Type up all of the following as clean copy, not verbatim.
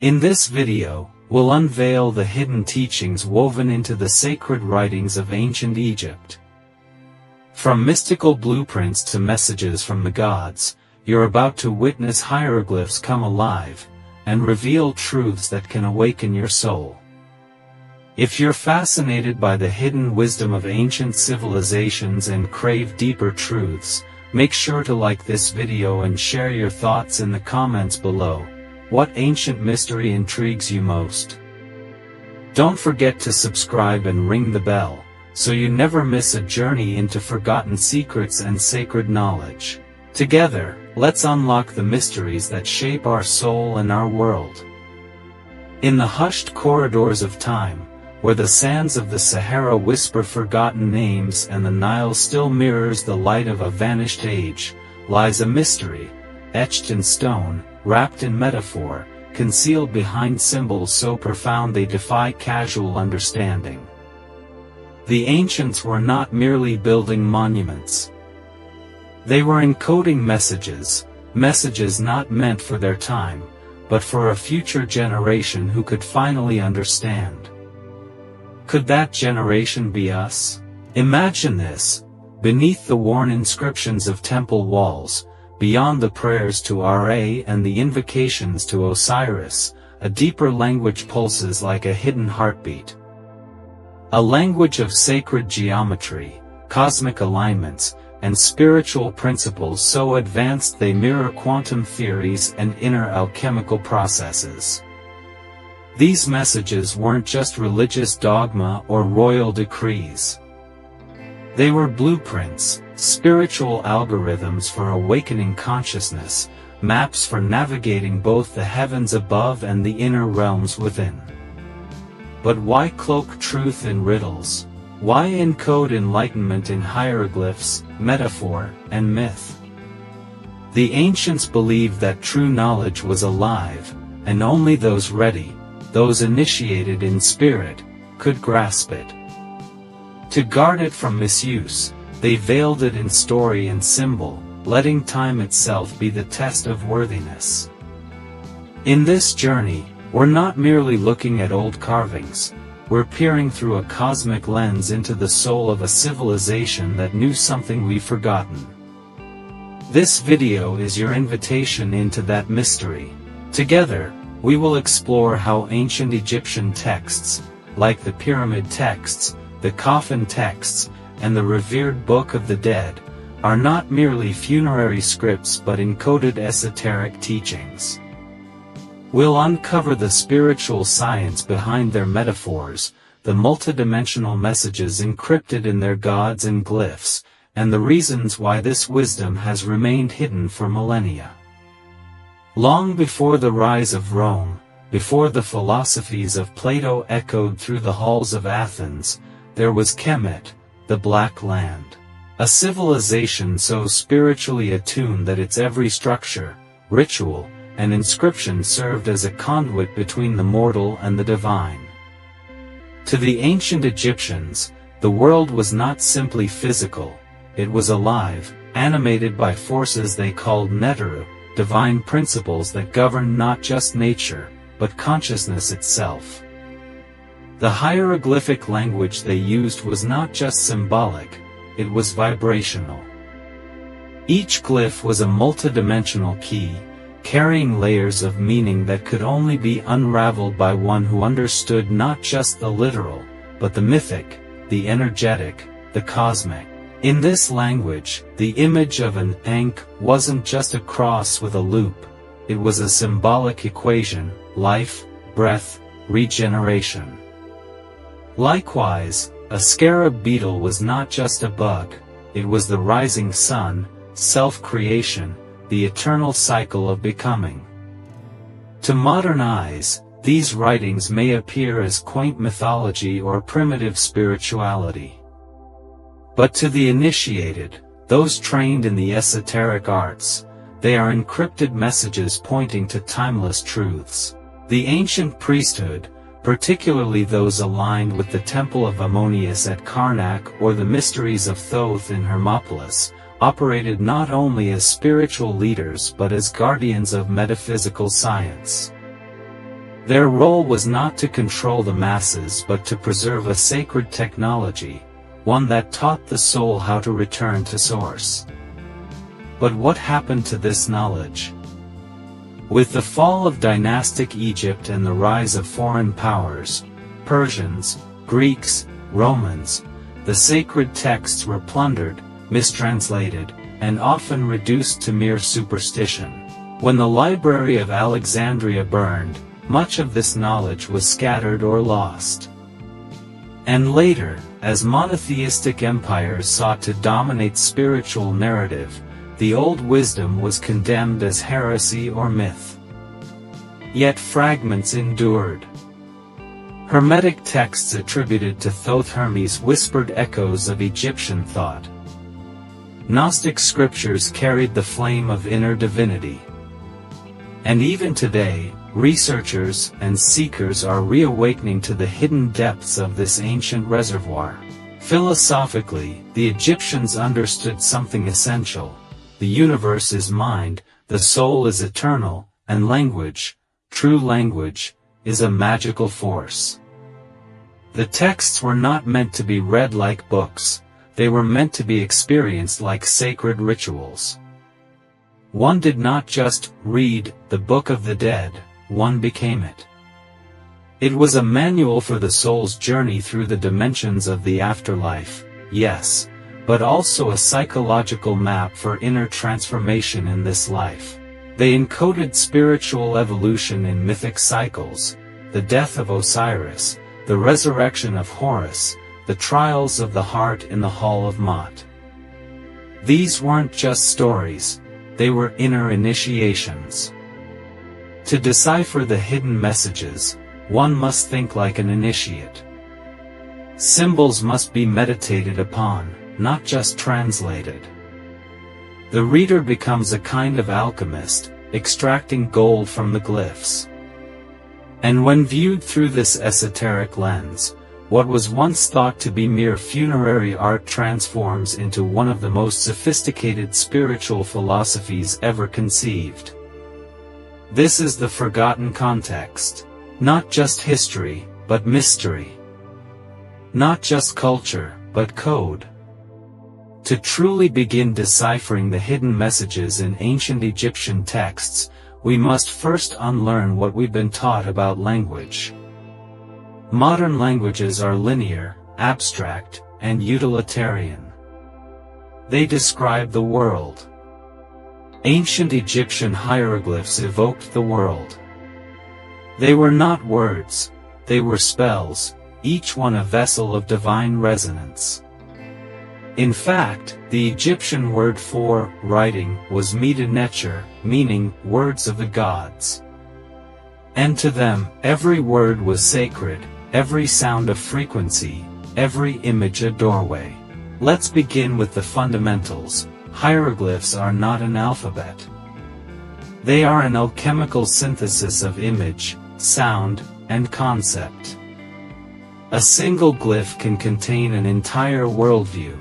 In this video, we'll unveil the hidden teachings woven into the sacred writings of ancient Egypt. From mystical blueprints to messages from the gods, you're about to witness hieroglyphs come alive, and reveal truths that can awaken your soul. If you're fascinated by the hidden wisdom of ancient civilizations and crave deeper truths, make sure to like this video and share your thoughts in the comments below. What ancient mystery intrigues you most? Don't forget to subscribe and ring the bell, so you never miss a journey into forgotten secrets and sacred knowledge. Together, let's unlock the mysteries that shape our soul and our world. In the hushed corridors of time, where the sands of the Sahara whisper forgotten names and the Nile still mirrors the light of a vanished age, lies a mystery, etched in stone, wrapped in metaphor, concealed behind symbols so profound they defy casual understanding. The ancients were not merely building monuments. They were encoding messages not meant for their time, but for a future generation who could finally understand. Could that generation be us? Imagine this: beneath the worn inscriptions of temple walls, beyond the prayers to Ra and the invocations to Osiris, a deeper language pulses like a hidden heartbeat. A language of sacred geometry, cosmic alignments, and spiritual principles so advanced they mirror quantum theories and inner alchemical processes. These messages weren't just religious dogma or royal decrees. They were blueprints, spiritual algorithms for awakening consciousness, maps for navigating both the heavens above and the inner realms within. But why cloak truth in riddles? Why encode enlightenment in hieroglyphs, metaphor, and myth? The ancients believed that true knowledge was alive, and only those ready, those initiated in spirit, could grasp it. To guard it from misuse, they veiled it in story and symbol, letting time itself be the test of worthiness. In this journey, we're not merely looking at old carvings, we're peering through a cosmic lens into the soul of a civilization that knew something we've forgotten. This video is your invitation into that mystery. Together, we will explore how ancient Egyptian texts, like the pyramid texts, the coffin texts, and the revered Book of the Dead, are not merely funerary scripts but encoded esoteric teachings. We'll uncover the spiritual science behind their metaphors, the multidimensional messages encrypted in their gods and glyphs, and the reasons why this wisdom has remained hidden for millennia. Long before the rise of Rome, before the philosophies of Plato echoed through the halls of Athens, there was Kemet, the Black Land. A civilization so spiritually attuned that its every structure, ritual, and inscription served as a conduit between the mortal and the divine. To the ancient Egyptians, the world was not simply physical, it was alive, animated by forces they called Neteru, divine principles that govern not just nature, but consciousness itself. The hieroglyphic language they used was not just symbolic, it was vibrational. Each glyph was a multidimensional key, carrying layers of meaning that could only be unraveled by one who understood not just the literal, but the mythic, the energetic, the cosmic. In this language, the image of an ankh wasn't just a cross with a loop, it was a symbolic equation: life, breath, regeneration. Likewise, a scarab beetle was not just a bug, it was the rising sun, self-creation, the eternal cycle of becoming. To modern eyes, these writings may appear as quaint mythology or primitive spirituality. But to the initiated, those trained in the esoteric arts, they are encrypted messages pointing to timeless truths. The ancient priesthood, particularly those aligned with the Temple of Ammonius at Karnak or the mysteries of Thoth in Hermopolis, operated not only as spiritual leaders but as guardians of metaphysical science. Their role was not to control the masses but to preserve a sacred technology, one that taught the soul how to return to source. But what happened to this knowledge? With the fall of dynastic Egypt and the rise of foreign powers, Persians, Greeks, Romans, the sacred texts were plundered, mistranslated, and often reduced to mere superstition. When the Library of Alexandria burned, much of this knowledge was scattered or lost. And later, as monotheistic empires sought to dominate spiritual narrative, the old wisdom was condemned as heresy or myth. Yet fragments endured. Hermetic texts attributed to Thoth Hermes whispered echoes of Egyptian thought. Gnostic scriptures carried the flame of inner divinity. And even today, researchers and seekers are reawakening to the hidden depths of this ancient reservoir. Philosophically, the Egyptians understood something essential. The universe is mind, the soul is eternal, and language, true language, is a magical force. The texts were not meant to be read like books, they were meant to be experienced like sacred rituals. One did not just read the Book of the Dead, one became it. It was a manual for the soul's journey through the dimensions of the afterlife, yes, but also a psychological map for inner transformation in this life. They encoded spiritual evolution in mythic cycles, the death of Osiris, the resurrection of Horus, the trials of the heart in the Hall of Mot. These weren't just stories, they were inner initiations. To decipher the hidden messages, one must think like an initiate. Symbols must be meditated upon, not just translated. The reader becomes a kind of alchemist, extracting gold from the glyphs. And when viewed through this esoteric lens, what was once thought to be mere funerary art transforms into one of the most sophisticated spiritual philosophies ever conceived. This is the forgotten context. Not just history, but mystery. Not just culture, but code. To truly begin deciphering the hidden messages in ancient Egyptian texts, we must first unlearn what we've been taught about language. Modern languages are linear, abstract, and utilitarian. They describe the world. Ancient Egyptian hieroglyphs evoked the world. They were not words, they were spells, each one a vessel of divine resonance. In fact, the Egyptian word for writing was Mita-Necher, meaning words of the gods. And to them, every word was sacred, every sound a frequency, every image a doorway. Let's begin with the fundamentals. Hieroglyphs are not an alphabet. They are an alchemical synthesis of image, sound, and concept. A single glyph can contain an entire worldview.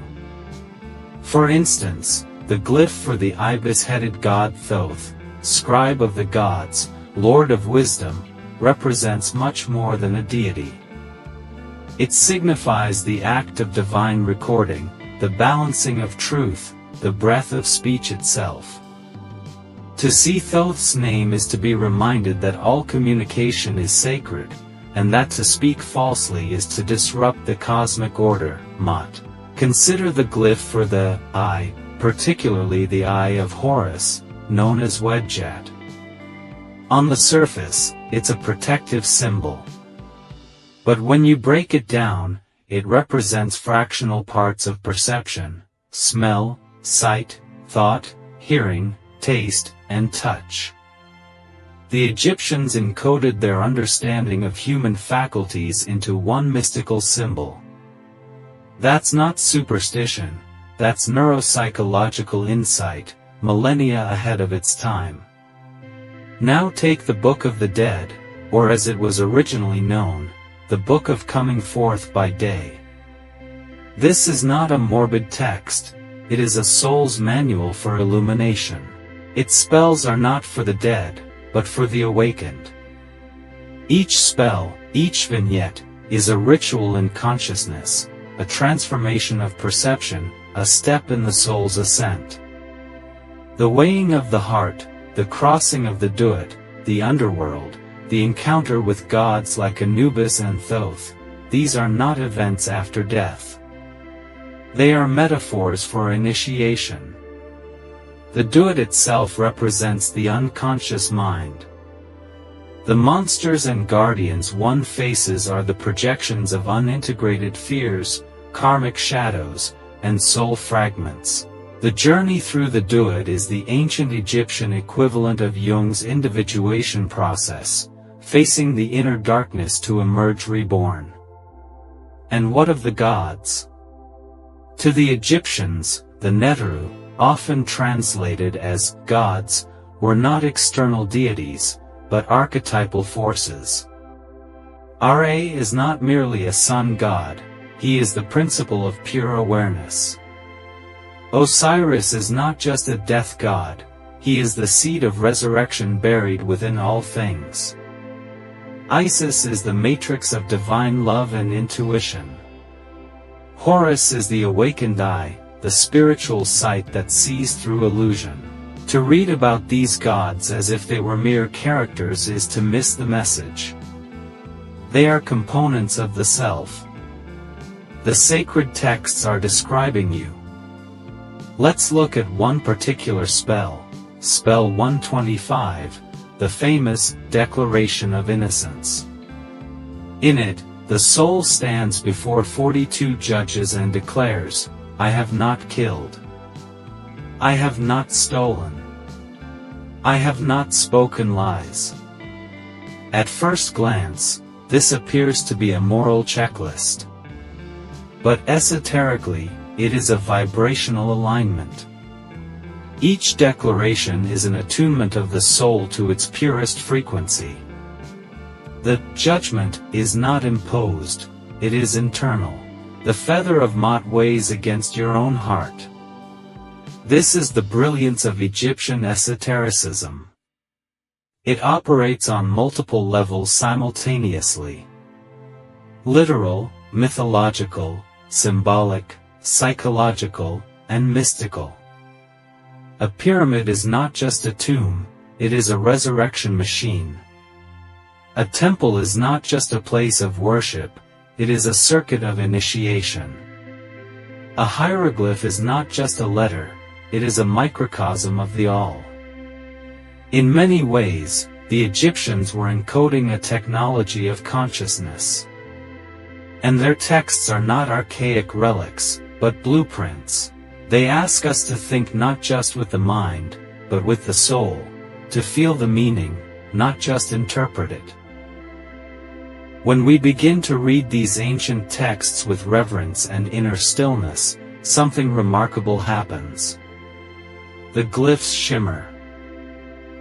For instance, the glyph for the ibis-headed god Thoth, scribe of the gods, lord of wisdom, represents much more than a deity. It signifies the act of divine recording, the balancing of truth, the breath of speech itself. To see Thoth's name is to be reminded that all communication is sacred, and that to speak falsely is to disrupt the cosmic order, Mot. Consider the glyph for the eye, particularly the Eye of Horus, known as Wedjat. On the surface, it's a protective symbol. But when you break it down, it represents fractional parts of perception: smell, sight, thought, hearing, taste, and touch. The Egyptians encoded their understanding of human faculties into one mystical symbol. That's not superstition, that's neuropsychological insight, millennia ahead of its time. Now take the Book of the Dead, or as it was originally known, the Book of Coming Forth by Day. This is not a morbid text, it is a soul's manual for illumination. Its spells are not for the dead, but for the awakened. Each spell, each vignette, is a ritual in consciousness, a transformation of perception, a step in the soul's ascent. The weighing of the heart, the crossing of the Duat, the underworld, the encounter with gods like Anubis and Thoth, these are not events after death. They are metaphors for initiation. The Duat itself represents the unconscious mind. The monsters and guardians one faces are the projections of unintegrated fears, karmic shadows, and soul fragments. The journey through the Duat is the ancient Egyptian equivalent of Jung's individuation process, facing the inner darkness to emerge reborn. And what of the gods? To the Egyptians, the Neteru, often translated as gods, were not external deities, but archetypal forces. Ra is not merely a sun god, he is the principle of pure awareness. Osiris is not just a death god, he is the seed of resurrection buried within all things. Isis is the matrix of divine love and intuition. Horus is the awakened eye, the spiritual sight that sees through illusion. To read about these gods as if they were mere characters is to miss the message. They are components of the self. The sacred texts are describing you. Let's look at one particular spell, Spell 125, the famous Declaration of Innocence. In it, the soul stands before 42 judges and declares, I have not killed. I have not stolen. I have not spoken lies. At first glance, this appears to be a moral checklist. But esoterically, it is a vibrational alignment. Each declaration is an attunement of the soul to its purest frequency. The judgment is not imposed, it is internal. The feather of Mot weighs against your own heart. This is the brilliance of Egyptian esotericism. It operates on multiple levels simultaneously. Literal, mythological, symbolic, psychological, and mystical. A pyramid is not just a tomb, it is a resurrection machine. A temple is not just a place of worship, it is a circuit of initiation. A hieroglyph is not just a letter, it is a microcosm of the all. In many ways, the Egyptians were encoding a technology of consciousness. And their texts are not archaic relics, but blueprints. They ask us to think not just with the mind, but with the soul, to feel the meaning, not just interpret it. When we begin to read these ancient texts with reverence and inner stillness, something remarkable happens. The glyphs shimmer.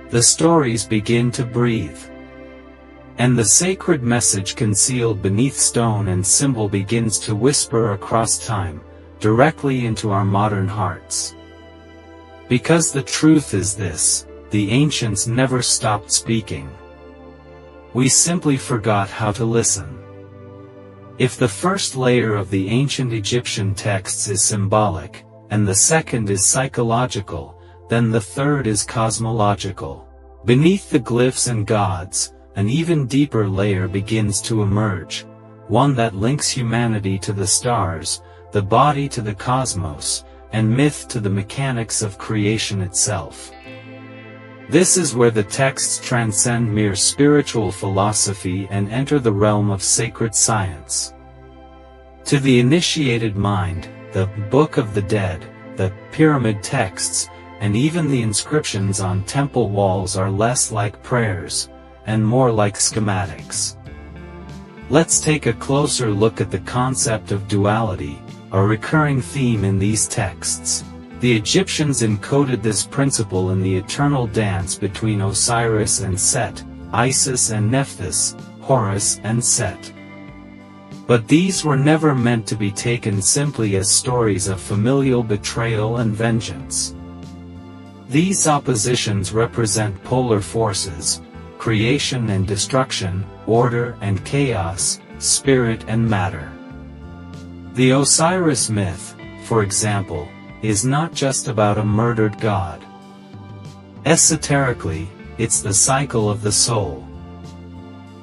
The stories begin to breathe. And the sacred message concealed beneath stone and symbol begins to whisper across time, directly into our modern hearts. Because the truth is this, the ancients never stopped speaking. We simply forgot how to listen. If the first layer of the ancient Egyptian texts is symbolic, and the second is psychological, then the third is cosmological. Beneath the glyphs and gods, an even deeper layer begins to emerge, one that links humanity to the stars, the body to the cosmos, and myth to the mechanics of creation itself. This is where the texts transcend mere spiritual philosophy and enter the realm of sacred science. To the initiated mind, the Book of the Dead, the pyramid texts, and even the inscriptions on temple walls are less like prayers, and more like schematics. Let's take a closer look at the concept of duality, a recurring theme in these texts. The Egyptians encoded this principle in the eternal dance between Osiris and Set, Isis and Nephthys, Horus and Set. But these were never meant to be taken simply as stories of familial betrayal and vengeance. These oppositions represent polar forces, creation and destruction, order and chaos, spirit and matter. The Osiris myth, for example, is not just about a murdered god. Esoterically, it's the cycle of the soul.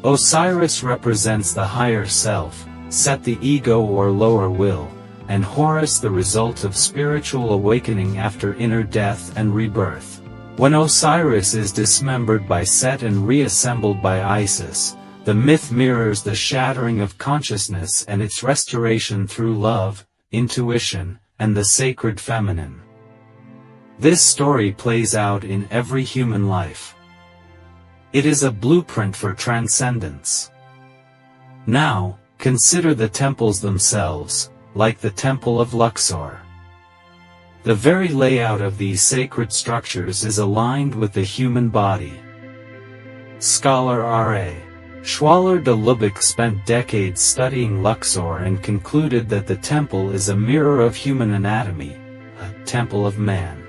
Osiris represents the higher self, Set the ego or lower will, and Horus the result of spiritual awakening after inner death and rebirth. When Osiris is dismembered by Set and reassembled by Isis, the myth mirrors the shattering of consciousness and its restoration through love, intuition, and the sacred feminine. This story plays out in every human life. It is a blueprint for transcendence. Now, consider the temples themselves, like the Temple of Luxor. The very layout of these sacred structures is aligned with the human body. Scholar R.A. Schwaller de Lubeck spent decades studying Luxor and concluded that the temple is a mirror of human anatomy, a temple of man.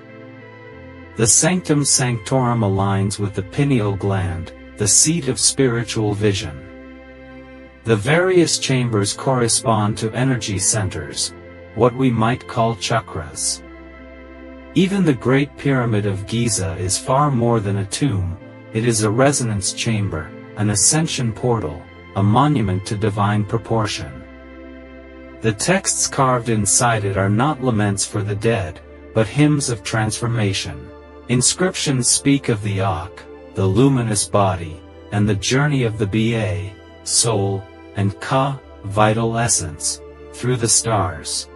The sanctum sanctorum aligns with the pineal gland, the seat of spiritual vision. The various chambers correspond to energy centers, what we might call chakras. Even the Great Pyramid of Giza is far more than a tomb, it is a resonance chamber, an ascension portal, a monument to divine proportion. The texts carved inside it are not laments for the dead, but hymns of transformation. Inscriptions speak of the Akh, the luminous body, and the journey of the Ba, soul, and Ka, vital essence, through the stars.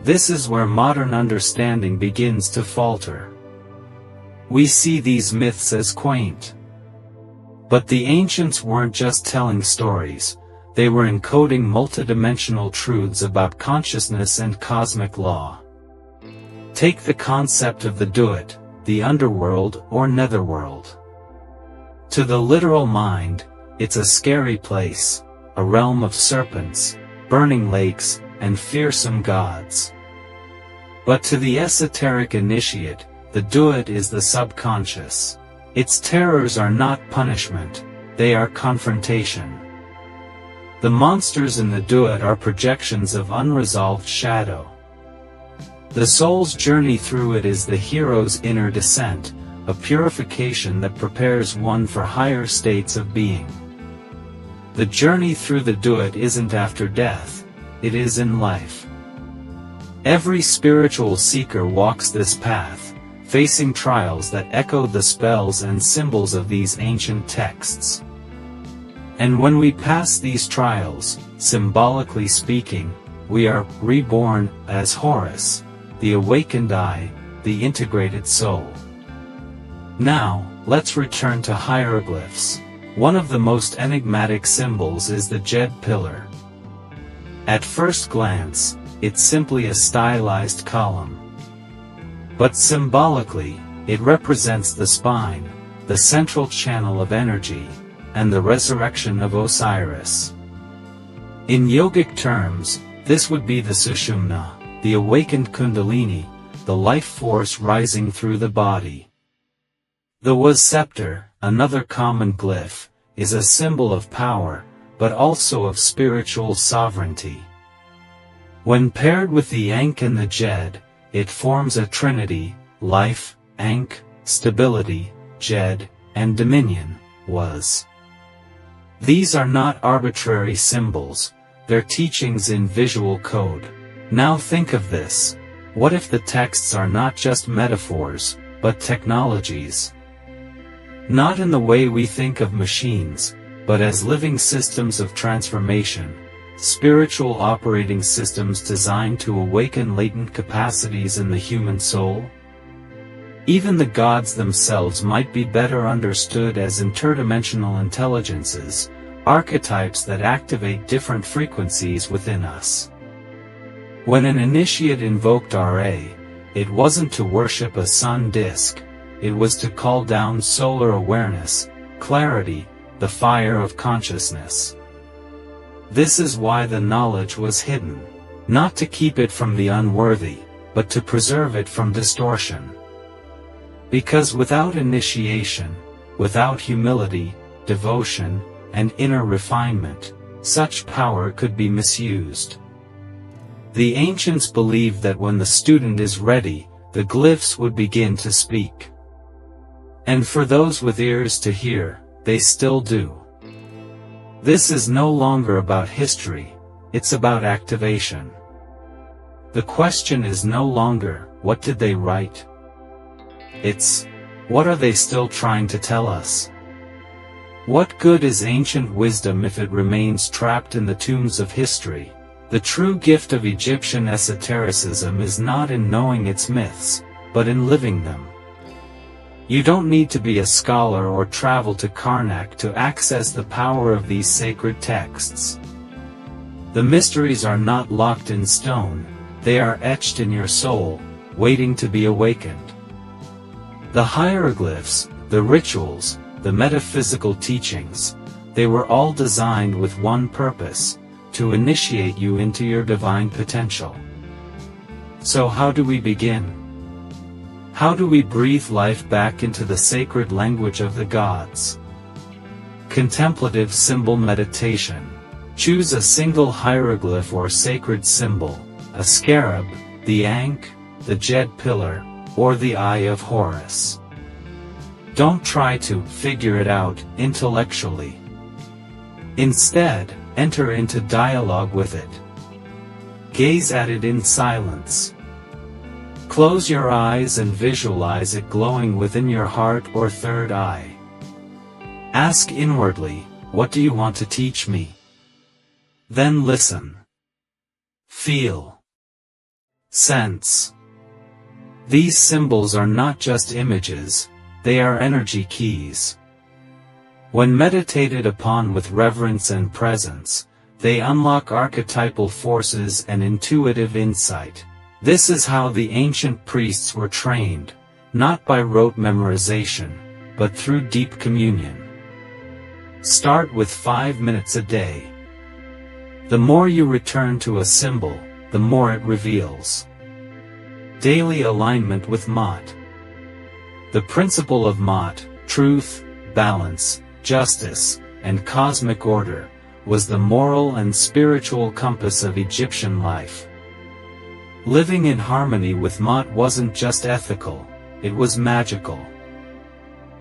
This is where modern understanding begins to falter. We see these myths as quaint. But the ancients weren't just telling stories, they were encoding multidimensional truths about consciousness and cosmic law. Take the concept of the Duat, the underworld or netherworld. To the literal mind, it's a scary place, a realm of serpents, burning lakes, and fearsome gods. But to the esoteric initiate, the Duat is the subconscious. Its terrors are not punishment, they are confrontation. The monsters in the Duat are projections of unresolved shadow. The soul's journey through it is the hero's inner descent, a purification that prepares one for higher states of being. The journey through the Duat isn't after death, it is in life. Every spiritual seeker walks this path, facing trials that echo the spells and symbols of these ancient texts. And when we pass these trials, symbolically speaking, we are reborn as Horus, the awakened eye, the integrated soul. Now, let's return to hieroglyphs. One of the most enigmatic symbols is the Jed pillar. At first glance, it's simply a stylized column. But symbolically, it represents the spine, the central channel of energy, and the resurrection of Osiris. In yogic terms, this would be the Sushumna, the awakened Kundalini, the life force rising through the body. The Was scepter, another common glyph, is a symbol of power, but also of spiritual sovereignty. When paired with the Ankh and the Jed, it forms a trinity: life, Ankh, stability, Jed, and dominion, Was. These are not arbitrary symbols, they're teachings in visual code. Now think of this. What if the texts are not just metaphors, but technologies? Not in the way we think of machines, but as living systems of transformation, spiritual operating systems designed to awaken latent capacities in the human soul? Even the gods themselves might be better understood as interdimensional intelligences, archetypes that activate different frequencies within us. When an initiate invoked RA, it wasn't to worship a sun disk, it was to call down solar awareness, clarity, the fire of consciousness. This is why the knowledge was hidden, not to keep it from the unworthy, but to preserve it from distortion. Because without initiation, Without humility, devotion, and inner refinement, such power could be misused. The ancients believed that when the student is ready, the glyphs would begin to speak. And for those with ears to hear, they still do. This is no longer about history, it's about activation. The question is no longer, what did they write? It's, what are they still trying to tell us? What good is ancient wisdom if it remains trapped in the tombs of history? The true gift of Egyptian esotericism is not in knowing its myths, but in living them. You don't need to be a scholar or travel to Karnak to access the power of these sacred texts. The mysteries are not locked in stone, they are etched in your soul, waiting to be awakened. The hieroglyphs, the rituals, the metaphysical teachings, they were all designed with one purpose, to initiate you into your divine potential. So how do we begin? How do we breathe life back into the sacred language of the gods? Contemplative symbol meditation. Choose a single hieroglyph or sacred symbol, a scarab, the ankh, the jed pillar, or the Eye of Horus. Don't try to figure it out intellectually. Instead, enter into dialogue with it. Gaze at it in silence. Close your eyes and visualize it glowing within your heart or third eye. Ask inwardly, what do you want to teach me? Then listen. Feel. Sense. These symbols are not just images, they are energy keys. When meditated upon with reverence and presence, they unlock archetypal forces and intuitive insight. This is how the ancient priests were trained, not by rote memorization, but through deep communion. Start with 5 minutes a day. The more you return to a symbol, the more it reveals. Daily alignment with Ma'at. The principle of Ma'at, truth, balance, justice, and cosmic order, was the moral and spiritual compass of Egyptian life. Living in harmony with Ma'at wasn't just ethical, it was magical.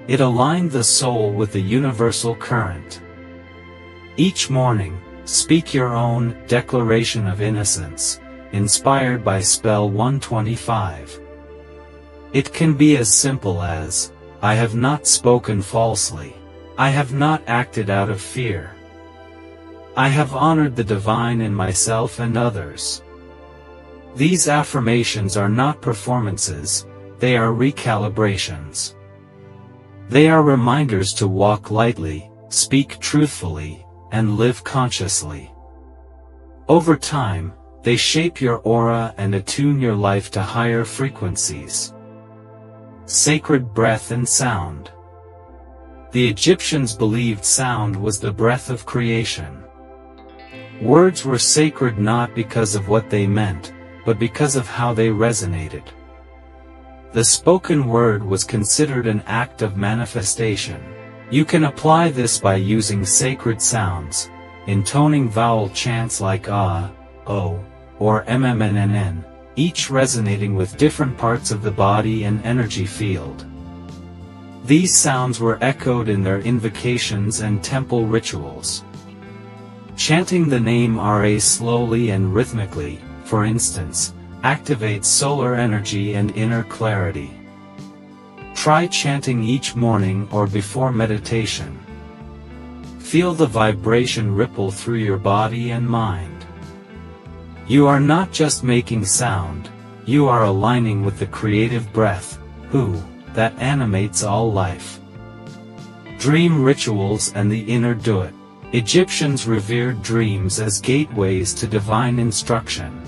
It aligned the soul with the universal current. Each morning, speak your own declaration of innocence, inspired by spell 125. It can be as simple as, I have not spoken falsely. I have not acted out of fear. I have honored the divine in myself and others. These affirmations are not performances, they are recalibrations. They are reminders to walk lightly, speak truthfully, and live consciously. Over time, they shape your aura and attune your life to higher frequencies. Sacred breath and sound. The Egyptians believed sound was the breath of creation. Words were sacred not because of what they meant, but because of how they resonated. The spoken word was considered an act of manifestation. You can apply this by using sacred sounds, intoning vowel chants like ah, o, or mmnnn, each resonating with different parts of the body and energy field. These sounds were echoed in their invocations and temple rituals. Chanting the name Ra slowly and rhythmically, for instance, activates solar energy and inner clarity. Try chanting each morning or before meditation. Feel the vibration ripple through your body and mind. You are not just making sound, you are aligning with the creative breath, that animates all life. Dream rituals and the inner duet. Egyptians revered dreams as gateways to divine instruction.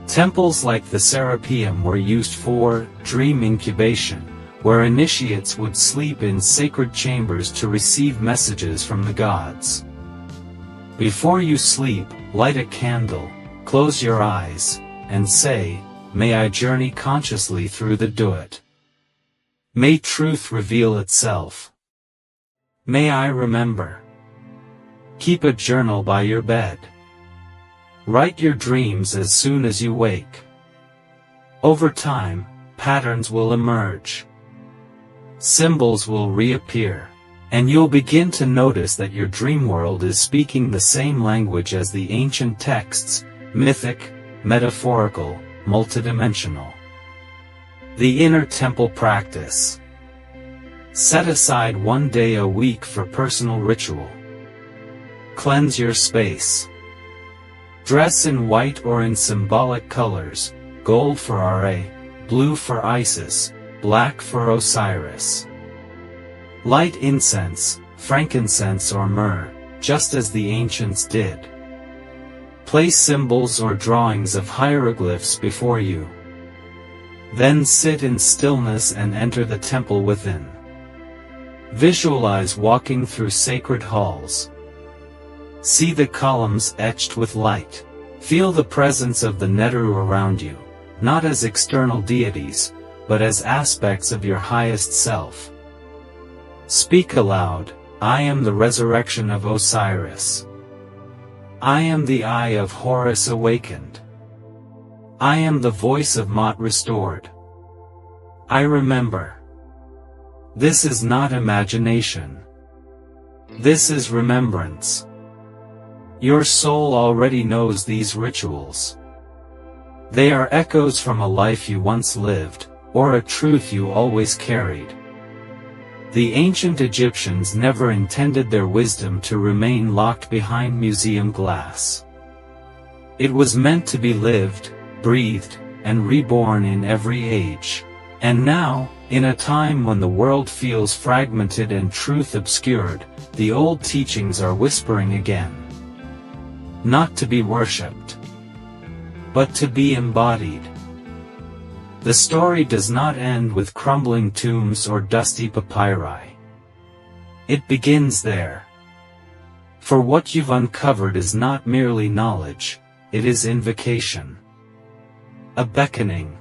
Temples like the Serapeum were used for dream incubation, where initiates would sleep in sacred chambers to receive messages from the gods. Before you sleep, light a candle, close your eyes, and say, "May I journey consciously through the duet. May truth reveal itself." May I remember. Keep a journal by your bed. Write your dreams as soon as you wake. Over time, patterns will emerge. Symbols will reappear, and you'll begin to notice that your dream world is speaking the same language as the ancient texts, mythic, metaphorical, multidimensional. The inner temple practice. Set aside one day a week for personal ritual. Cleanse your space. Dress in white or in symbolic colors, gold for Ra, blue for Isis, black for Osiris. Light incense, frankincense or myrrh, just as the ancients did. Place symbols or drawings of hieroglyphs before you. Then sit in stillness and enter the temple within. Visualize walking through sacred halls. See the columns etched with light. Feel the presence of the Neteru around you, not as external deities, but as aspects of your highest self. Speak aloud, I am the resurrection of Osiris. I am the Eye of Horus awakened. I am the voice of Mot restored. I remember. This is not imagination. This is remembrance. Your soul already knows these rituals. They are echoes from a life you once lived, or a truth you always carried. The ancient Egyptians never intended their wisdom to remain locked behind museum glass. It was meant to be lived, breathed, and reborn in every age. And now, in a time when the world feels fragmented and truth obscured, the old teachings are whispering again. Not to be worshipped, but to be embodied. The story does not end with crumbling tombs or dusty papyri. It begins there. For what you've uncovered is not merely knowledge, it is invocation. A beckoning.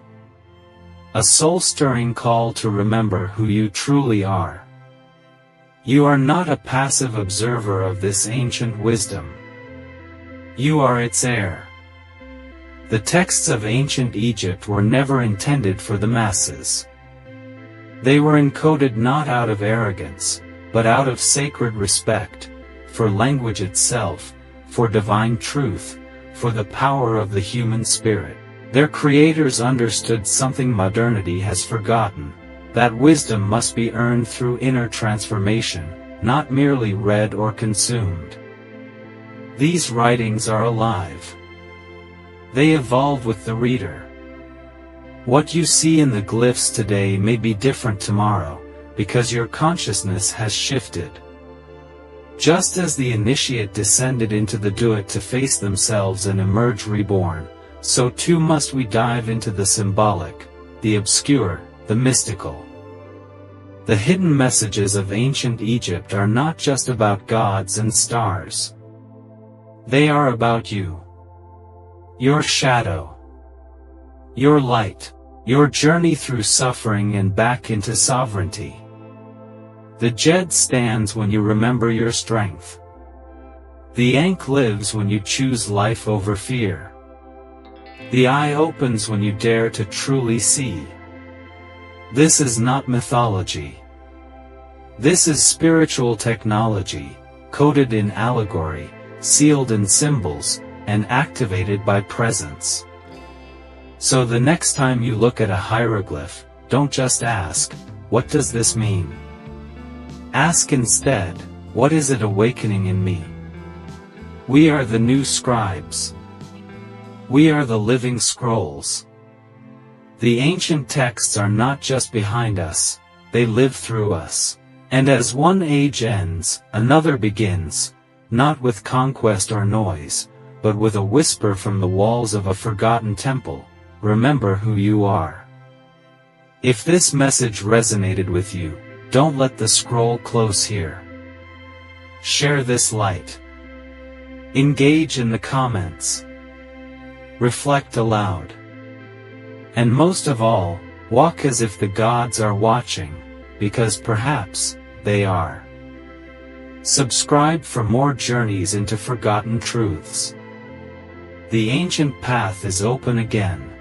A soul-stirring call to remember who you truly are. You are not a passive observer of this ancient wisdom. You are its heir. The texts of ancient Egypt were never intended for the masses. They were encoded not out of arrogance, but out of sacred respect, for language itself, for divine truth, for the power of the human spirit. Their creators understood something modernity has forgotten, that wisdom must be earned through inner transformation, not merely read or consumed. These writings are alive. They evolve with the reader. What you see in the glyphs today may be different tomorrow, because your consciousness has shifted. Just as the initiate descended into the duat to face themselves and emerge reborn, so too must we dive into the symbolic, the obscure, the mystical. The hidden messages of ancient Egypt are not just about gods and stars. They are about you. Your shadow. Your light. Your journey through suffering and back into sovereignty. The Jed stands when you remember your strength. The Ankh lives when you choose life over fear. The Eye opens when you dare to truly see. This is not mythology. This is spiritual technology, coded in allegory, sealed in symbols, and activated by presence. So the next time you look at a hieroglyph, don't just ask, what does this mean? Ask instead, what is it awakening in me? We are the new scribes. We are the living scrolls. The ancient texts are not just behind us, they live through us. And as one age ends, another begins, not with conquest or noise, but with a whisper from the walls of a forgotten temple, remember who you are. If this message resonated with you, don't let the scroll close here. Share this light. Engage in the comments. Reflect aloud. And most of all, walk as if the gods are watching, because perhaps they are. Subscribe for more journeys into forgotten truths. The ancient path is open again.